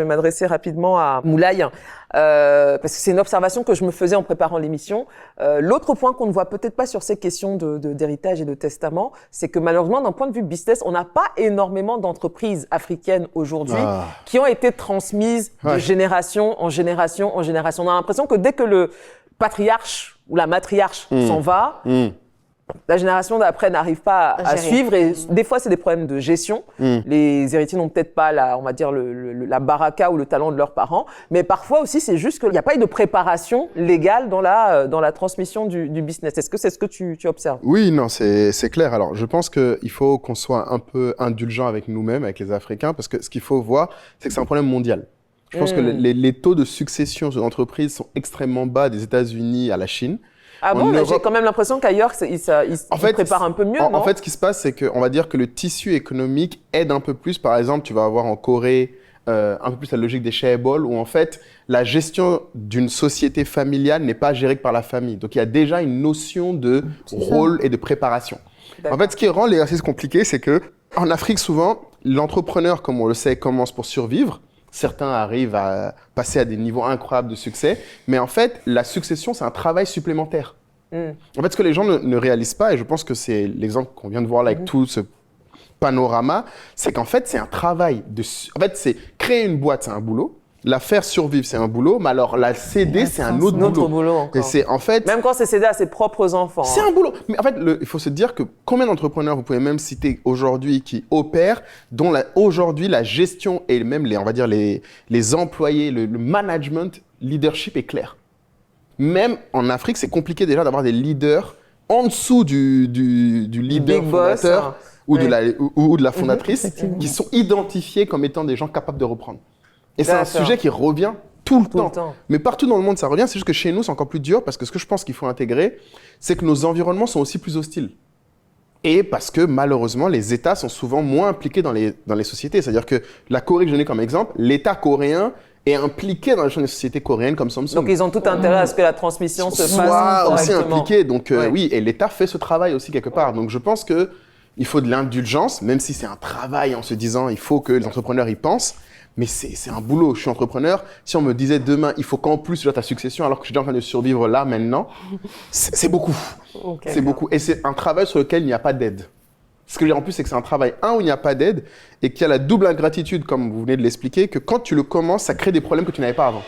Je vais m'adresser rapidement à Moulay, parce que c'est une observation que je me faisais en préparant l'émission. L'autre point qu'on ne voit peut-être pas sur ces questions d'héritage et de testament, c'est que malheureusement, d'un point de vue business, on n'a pas énormément d'entreprises africaines aujourd'hui qui ont été transmises de génération en génération en génération. On a l'impression que dès que le patriarche ou la matriarche s'en va, la génération d'après n'arrive pas à suivre et des fois c'est des problèmes de gestion. Les héritiers n'ont peut-être pas la baraka ou le talent de leurs parents, mais parfois aussi c'est juste qu'il n'y a pas eu de préparation légale dans la transmission du business. Est-ce que c'est ce que tu observes? Oui, non, c'est clair. Alors je pense qu'il faut qu'on soit un peu indulgent avec nous-mêmes, avec les Africains, parce que ce qu'il faut voir, c'est que c'est un problème mondial. Je pense que les taux de succession sur l'entreprise sont extrêmement bas des États-Unis à la Chine. Ah bon, mais j'ai quand même l'impression qu'ailleurs, ils préparent un peu mieux, non? En fait, ce qui se passe, c'est qu'on va dire que le tissu économique aide un peu plus. Par exemple, tu vas avoir en Corée un peu plus la logique des chaebols, où en fait, la gestion d'une société familiale n'est pas gérée que par la famille. Donc, il y a déjà une notion de rôle et de préparation. En fait, ce qui rend l'exercice compliqué, c'est que en Afrique, souvent, l'entrepreneur, comme on le sait, commence pour survivre. Certains arrivent à passer à des niveaux incroyables de succès, mais en fait, la succession, c'est un travail supplémentaire. En fait, ce que les gens ne réalisent pas, et je pense que c'est l'exemple qu'on vient de voir là avec tout ce panorama, c'est qu'en fait, c'est un travail. En fait, c'est créer une boîte, c'est un boulot. La faire survivre, c'est un boulot, mais alors la céder, c'est un autre boulot. Encore. Et c'est en fait, même quand c'est cédé à ses propres enfants. C'est un boulot. Mais en fait, il faut se dire que combien d'entrepreneurs vous pouvez même citer aujourd'hui qui opèrent, dont aujourd'hui la gestion et même on va dire les employés, le management, leadership est clair. Même en Afrique, c'est compliqué déjà d'avoir des leaders en dessous du leader fondateur ou de la fondatrice qui sont identifiés comme étant des gens capables de reprendre. Et c'est un sujet qui revient tout le temps. Mais partout dans le monde, ça revient. C'est juste que chez nous, c'est encore plus dur parce que ce que je pense qu'il faut intégrer, c'est que nos environnements sont aussi plus hostiles. Et parce que malheureusement, les États sont souvent moins impliqués dans les sociétés. C'est-à-dire que la Corée que je donnais comme exemple, l'État coréen est impliqué dans les sociétés coréennes comme Samsung. Donc ils ont tout intérêt à ce que la transmission se fasse correctement. Aussi impliqué. Donc oui, et l'État fait ce travail aussi quelque part. Donc je pense qu'il faut de l'indulgence, même si c'est un travail en se disant il faut que les entrepreneurs y pensent. Mais c'est un boulot. Je suis entrepreneur. Si on me disait demain, il faut qu'en plus tu aies ta succession alors que je suis déjà en train de survivre là, maintenant, c'est beaucoup. C'est beaucoup. Et c'est un travail sur lequel il n'y a pas d'aide. Ce que je veux dire en plus, c'est que c'est un travail, où il n'y a pas d'aide et qu'il y a la double ingratitude, comme vous venez de l'expliquer, que quand tu le commences, ça crée des problèmes que tu n'avais pas avant.